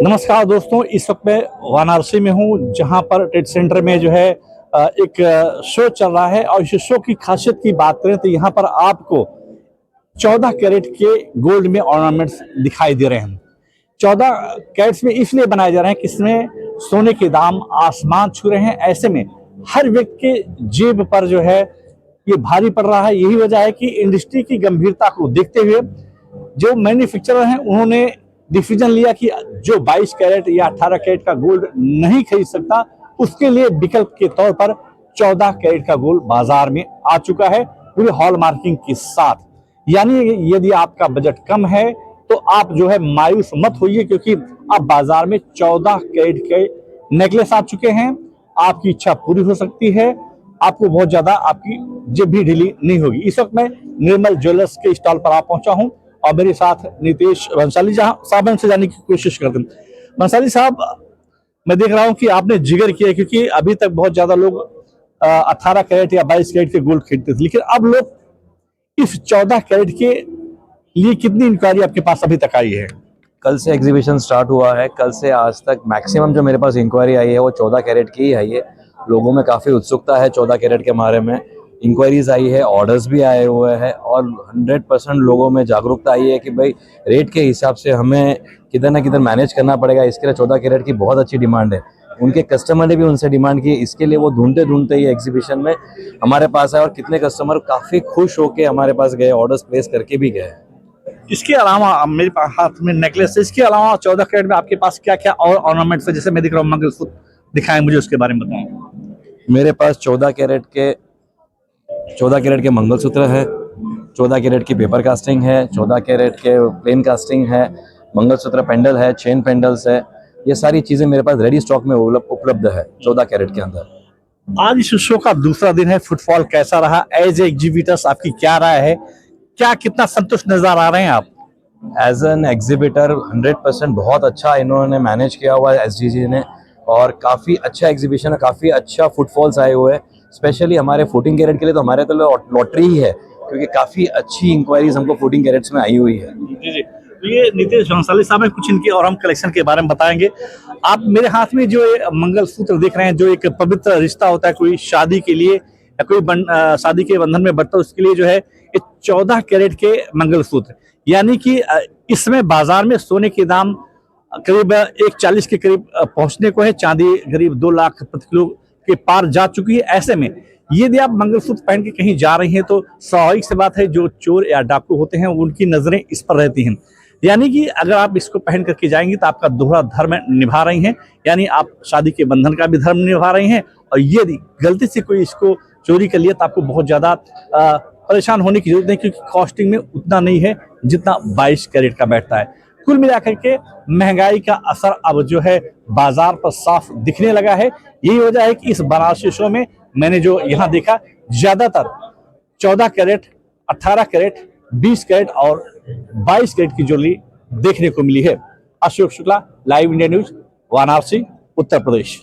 नमस्कार दोस्तों, इस वक्त मैं वाराणसी में हूँ जहाँ पर ट्रेड सेंटर में जो है एक शो चल रहा है। और इस शो की खासियत की बात करें तो यहाँ पर आपको 14 कैरेट के गोल्ड में ऑर्नामेंट्स दिखाई दे रहे हैं। 14 कैरेट्स में इसलिए बनाए जा रहे हैं कि इसमें सोने के दाम आसमान छू रहे हैं। ऐसे में हर व्यक्ति के जेब पर जो है ये भारी पड़ रहा है। यही वजह है कि इंडस्ट्री की गंभीरता को देखते हुए जो मैन्युफैक्चरर हैं उन्होंने डिसीजन लिया कि जो 22 कैरेट या 18 कैरेट का गोल्ड नहीं खरीद सकता उसके लिए विकल्प के तौर पर 14 कैरेट का गोल्ड बाजार में आ चुका है पूरे हॉलमार्किंग के साथ। यानी यदि आपका बजट कम है तो आप जो है मायूस मत होइए, क्योंकि अब बाजार में 14 कैरेट के नेकलेस आ चुके हैं। आपकी इच्छा पूरी हो सकती है, आपको बहुत ज्यादा आपकी जेब भी ढीली नहीं होगी। इस वक्त मैं निर्मल ज्वेलर्स के स्टॉल पर आ पहुंचा हूं और मेरे साथ नितेश बंसाली साहब से जानने की कोशिश करते हैं। बंसाली साहब, मैं देख रहा हूं कि आपने जिक्र किया, क्योंकि अभी तक बहुत ज्यादा लोग 18 कैरेट या 22 कैरेट के गोल्ड खरीदते थे, लेकिन अब लोग इस 14 कैरेट के लिए कितनी इंक्वायरी आपके पास अभी तक आई है? कल से एग्जीबिशन स्टार्ट हुआ है। कल से आज तक मैक्सिमम जो मेरे पास इंक्वायरी आई है वो 14 कैरेट की ही आई है। लोगों में काफ़ी उत्सुकता है 14 कैरेट के बारे में। इंक्वायरीज आई है, ऑर्डर्स भी आए हुए हैं और 100% लोगों में जागरूकता आई है कि भाई रेट के हिसाब से हमें किधर ना किधर मैनेज करना पड़ेगा। इसके लिए 14 कैरेट की बहुत अच्छी डिमांड है। उनके कस्टमर ने भी उनसे डिमांड की, इसके लिए वो ढूंढते ढूंढते ये एग्जीबिशन में हमारे पास आए और कितने कस्टमर काफ़ी खुश होकर हमारे पास गए, ऑर्डर्स प्लेस करके भी गए। इसके अलावा मेरे पास हाथ में नेकलेस है, इसके अलावा 14 कैरेट में आपके पास क्या क्या और ऑर्नामेंट्स है? जैसे मैं दिख रहा हूँ मंगलसूत्र दिखाएं, मुझे उसके बारे में बताएं। मेरे पास 14 कैरेट के मंगलसूत्र है, 14 कैरेट की पेपर कास्टिंग है, 14 कैरेट के प्लेन कास्टिंग है, मंगलसूत्र पेंडल है, चेन पेंडल्स है। ये सारी चीजें मेरे पास रेडी स्टॉक में उपलब्ध है 14 कैरेट के अंदर। आज इस शो का दूसरा दिन है, फुटफॉल कैसा रहा? एज ए एग्जीबिटर्स आपकी क्या राय है? क्या कितना संतुष्ट नजर आ रहे हैं आप? एज एन एग्जीबिटर 100% बहुत अच्छा इन्होंने मैनेज किया हुआ है एसडीजी ने, और काफ़ी अच्छा एग्जीबिशन है, काफ़ी अच्छा फुटफॉल्स आए हुए हैं। स्पेशली हमारे 14 कैरेट के लिए तो हमारे तो लॉटरी ही है, क्योंकि काफ़ी अच्छी इंक्वायरीज हमको 14 कैरेट्स में आई हुई है। जी जी, तो ये नितेश बंसाली साहब हैं, कुछ इनके और हम कलेक्शन के बारे में बताएंगे। आप मेरे हाथ में जो मंगलसूत्र देख रहे हैं, जो एक पवित्र रिश्ता होता है कोई शादी के लिए या कोई शादी के बंधन में बढ़ता है, उसके लिए जो है ये 14 कैरेट के मंगलसूत्र। यानी कि इसमें बाजार में सोने के दाम करीब 140 के करीब पहुंचने को है। चांदी करीब 2 लाख प्रति किलो के पार जा चुकी है। ऐसे में यदि आप मंगलसूत्र पहन के कहीं जा रही हैं तो स्वाभाविक सी बात है, जो चोर या डाकू होते हैं उनकी नजरें इस पर रहती हैं। यानी कि अगर आप इसको पहन करके जाएंगी तो आपका दोहरा धर्म निभा रही हैं, यानी आप शादी के बंधन का भी धर्म निभा रही हैं। और यदि गलती से कोई इसको चोरी कर लिया तो आपको बहुत ज्यादा परेशान होने की जरूरत नहीं, क्योंकि कॉस्टिंग में उतना नहीं है जितना 22 कैरेट का बैठता है। कुल मिलाकर के महंगाई का असर अब जो है बाजार पर साफ दिखने लगा है। यही वजह है कि इस बनारसी शो में मैंने जो यहाँ देखा, ज्यादातर 14 कैरेट, 18 कैरेट, 20 कैरेट और 22 कैरेट की ज्वेलरी देखने को मिली है। Ashok Shukla, live India news, Varanasi, Uttar प्रदेश।